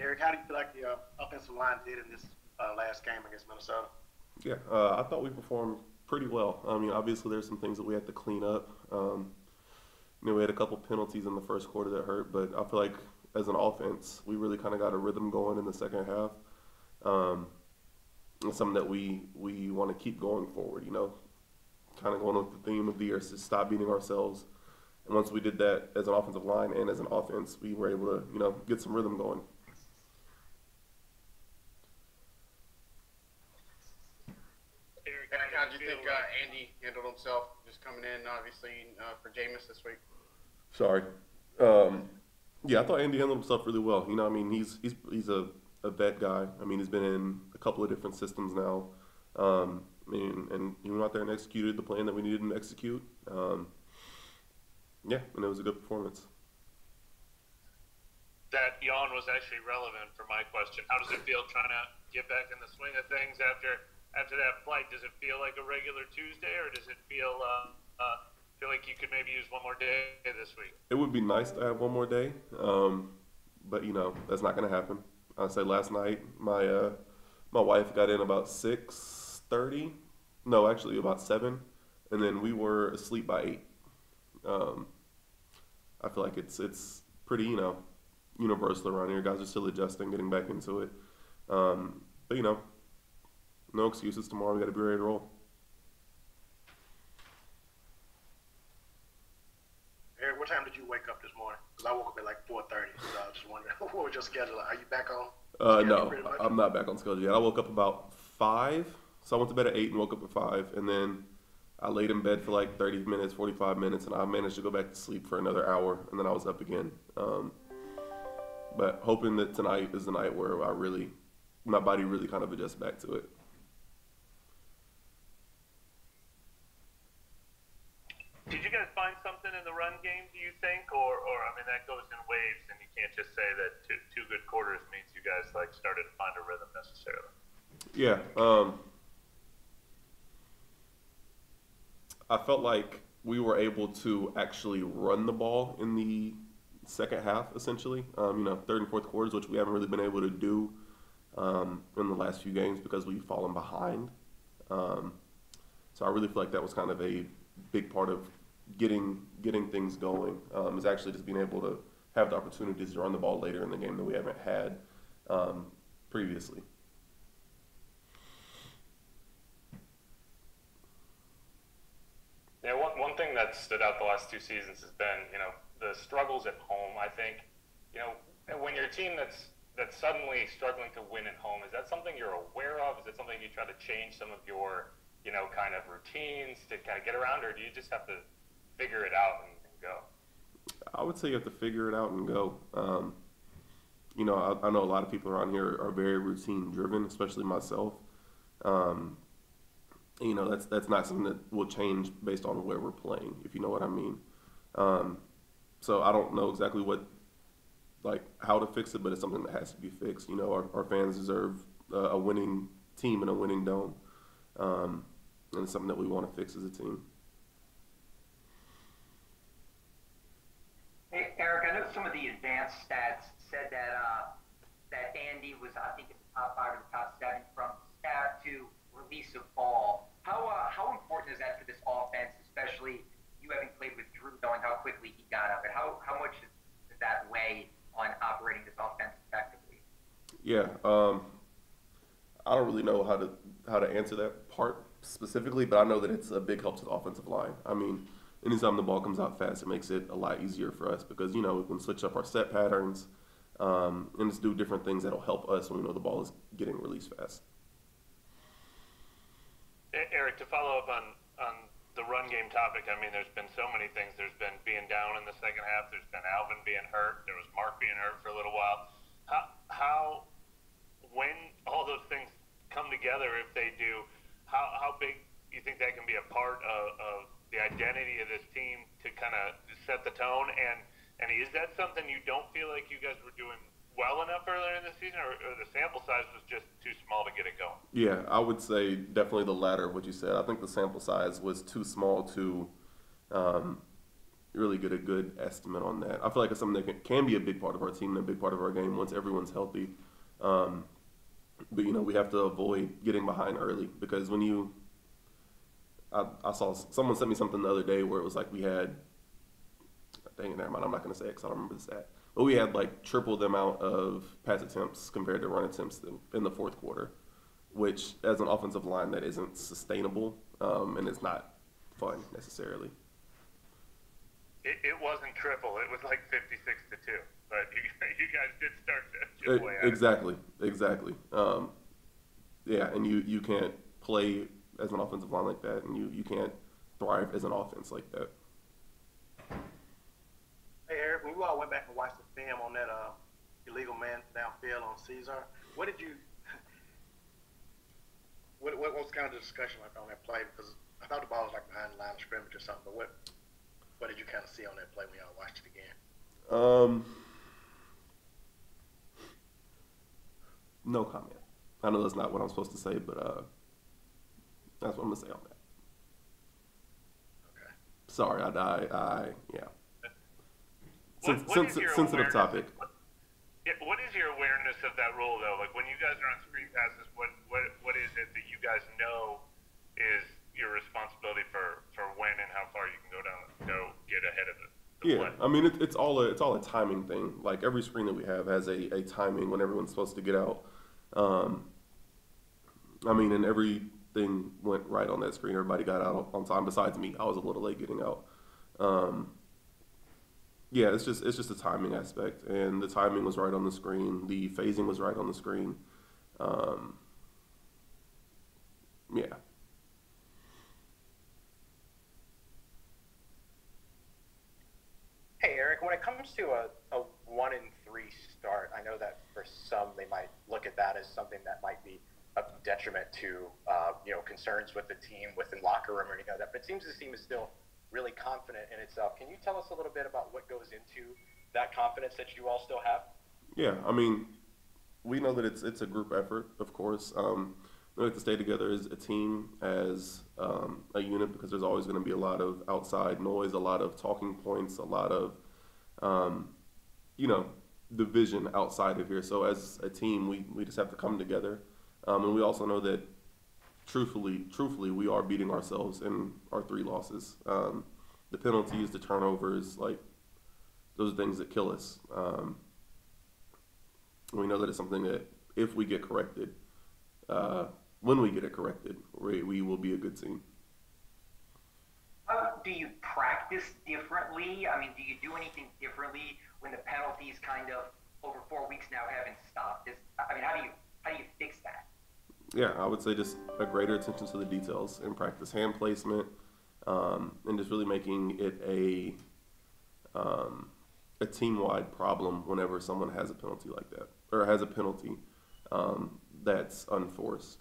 Eric, how do you feel like the offensive line did in this last game against Minnesota? Yeah, I thought we performed pretty well. I mean, obviously there's some things that we had to clean up. We had a couple penalties in the first quarter that hurt, but I feel like as an offense, we really kind of got a rhythm going in the second half. Um, it's something that we want to keep going forward. Kind of going with the theme of the year is to stop beating ourselves. And once we did that as an offensive line and as an offense, we were able to get some rhythm going. Eric, And how how does do it you feel think like? Andy handled himself just coming in, obviously, for Jameis this week? Sorry. Um, yeah, I thought Andy handled himself really well. I mean, he's a vet guy. I mean, he's been in a couple of different systems now. And he went out there and executed the plan that we needed him to execute. Yeah, and it was a good performance. That yawn was actually relevant for my question. How does it feel trying to get back in the swing of things after that flight? Does it feel like a regular Tuesday, or does it feel like you could maybe use one more day this week? It would be nice to have one more day, but that's not going to happen. I say last night my wife got in about 6:30. No, actually about 7, and then we were asleep by 8. Um, I feel like it's pretty universal around here. Guys are still adjusting, getting back into it. But no excuses. Tomorrow we got to be ready to roll. Eric, what time did you wake up this morning? Because I woke up at like 4:30. So I was just wondering, what was your schedule? Are you back on schedule No, pretty much? I'm not back on schedule yet. I woke up about 5, so I went to bed at 8 and woke up at 5, and then I laid in bed for like 30 minutes, 45 minutes, and I managed to go back to sleep for another hour, and then I was up again. But hoping that tonight is the night where my body really kind of adjusts back to it. Did you guys find something in the run game, do you think? Or I mean, that goes in waves, and you can't just say that two good quarters means you guys started to find a rhythm necessarily. Yeah, I felt like we were able to actually run the ball in the second half, essentially. Third and fourth quarters, which we haven't really been able to do in the last few games because we've fallen behind. So I really feel like that was kind of a big part of getting things going. Is actually just being able to have the opportunities to run the ball later in the game that we haven't had previously. Yeah, one thing that stood out the last 2 seasons has been, the struggles at home. I think, when you're a team that's suddenly struggling to win at home, is that something you're aware of? Is it something you try to change some of your, kind of routines to kind of get around, or do you just have to figure it out and go? I would say you have to figure it out and go. I know a lot of people around here are very routine driven, especially myself. Um, that's not something that will change based on where we're playing, if you know what I mean. Um, so I don't know exactly how to fix it, but it's something that has to be fixed. Our fans deserve a winning team and a winning dome, and it's something that we want to fix as a team. Hey, Eric, I know some of the advanced stats said that Andy was, I think, in the top 5 or the top 7 from snap to release of ball. How important is that for this offense, especially you having played with Drew, knowing how quickly he got up, and how much does that weigh on operating this offense effectively? Yeah, I don't really know how to answer that part specifically, but I know that it's a big help to the offensive line. I mean, anytime the ball comes out fast, it makes it a lot easier for us because we can switch up our set patterns and just do different things that'll help us when we know the ball is getting released fast. Eric, to follow up on the run game topic, I mean, there's been so many things. There's been being down in the second half. There's been Alvin being hurt. There was Mark being hurt for a little while. When all those things come together, if they do, how big do you think that can be a part of the identity of this team to kind of set the tone? And is that something you don't feel like you guys were doing well enough earlier in the season, or the sample size was just too small to get it going? Yeah, I would say definitely the latter of what you said. I think the sample size was too small to really get a good estimate on that. I feel like it's something that can be a big part of our team and a big part of our game once everyone's healthy. But, we have to avoid getting behind early because when I saw someone sent me something the other day where it was like we had, dang it, never mind, I'm not going to say it because I don't remember the stat. But we had like triple the amount of pass attempts compared to run attempts in the fourth quarter, which as an offensive line, that isn't sustainable, and it's not fun necessarily. It wasn't triple. It was like 56-2. But you guys did start to chip away at it. Exactly. Yeah, and you can't play as an offensive line like that, and you can't thrive as an offense like that. Hey, Eric, when we all went back and watched the film on that illegal man downfield on Caesar, what was kind of the discussion like on that play? Because I thought the ball was like behind the line of scrimmage or something, but what did you kind of see on that play when y'all watched it again? No comment. I know that's not what I'm supposed to say, but that's what I'm gonna say on that. Okay. Sorry, yeah. What is your Sensitive topic. What is your awareness of that rule, though? Like when you guys are on screen passes, what is it that you guys know is your responsibility for when and how far you can go get ahead of it? Yeah, I mean it's all a timing thing. Like every screen that we have has a timing when everyone's supposed to get out. I mean, and everything went right on that screen. Everybody got out on time besides me. I was a little late getting out. Yeah, it's just a timing aspect, and the timing was right on the screen. The phasing was right on the screen. Yeah. Hey, Eric, when it comes to a 1-3 start, I know that for some they might look at that as something that might be a detriment to concerns with the team within locker room or anything like that. But it seems this team is still really confident in itself. Can you tell us a little bit about what goes into that confidence that you all still have? Yeah, I mean, we know that it's a group effort, of course. We have to stay together as a team, as a unit, because there's always going to be a lot of outside noise, a lot of talking points, a lot of, division outside of here. So as a team, we just have to come together. And we also know that, truthfully, we are beating ourselves in our 3 losses. The penalties, the turnovers, like, those are things that kill us. We know that it's something that if we get corrected, when we get it corrected, we will be a good team. Do you practice differently? I mean, do you do anything differently when the penalties kind of over 4 weeks now haven't stopped? How do you fix that? Yeah, I would say just a greater attention to the details in practice, hand placement, and just really making it a team-wide problem whenever someone has a penalty like that, or has a penalty that's unforced.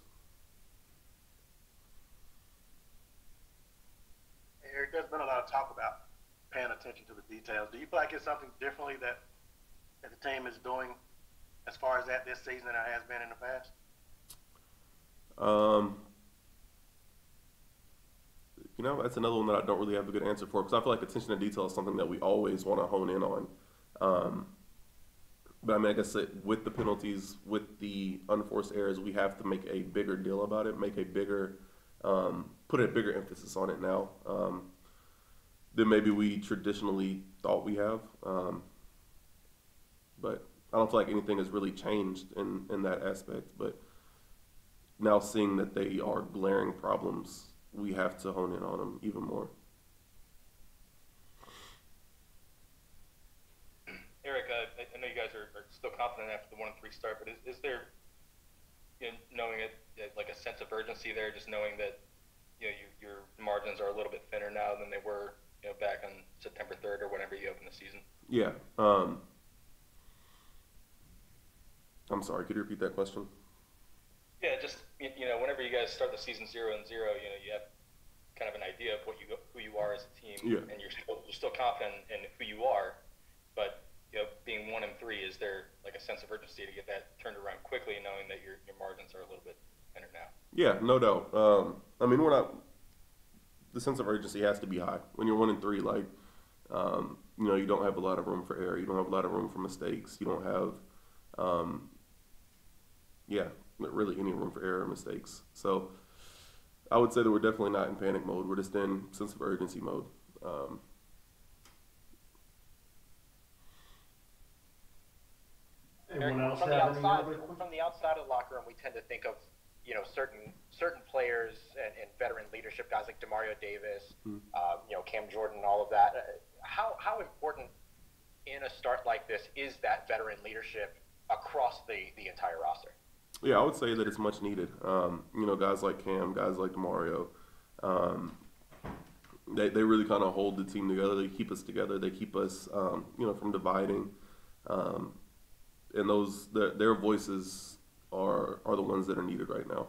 Eric, there's been a lot of talk about paying attention to the details. Do you feel like it's something differently that the team is doing as far as that this season than it has been in the past? That's another one that I don't really have a good answer for, because I feel like attention to detail is something that we always want to hone in on. But I mean, I guess with the penalties, with the unforced errors, we have to make a bigger deal about it, put a bigger emphasis on it now than maybe we traditionally thought we have. But I don't feel like anything has really changed in that aspect. But now seeing that they are glaring problems, we have to hone in on them even more. Eric, I know you guys are still confident after the 1-3 start, but is there, knowing it, like a sense of urgency there, just knowing that your margins are a little bit thinner now than they were back on September 3rd or whenever you opened the season? Yeah. I'm sorry, could you repeat that question? Yeah, just whenever you guys start the season 0-0, you have kind of an idea of who you are as a team, yeah. And you're still confident in who you are. But being 1-3, is there like a sense of urgency to get that turned around quickly, knowing that your margins are a little bit thinner now? Yeah, no doubt. I mean, the sense of urgency has to be high when you're 1-3. Like, You know, you don't have a lot of room for error. You don't have a lot of room for mistakes. You don't have, really any room for error or mistakes. So I would say that we're definitely not in panic mode. We're just in sense of urgency mode. Anyone else from have the any outside, other questions? from the outside of the locker room, we tend to think of certain players and veteran leadership guys like Demario Davis, Cam Jordan, all of that. How important in a start like this is that veteran leadership across the entire roster? Yeah, I would say that it's much needed. Guys like Cam, guys like Demario, they really kind of hold the team together. They keep us together. They keep us, from dividing. And their voices are the ones that are needed right now.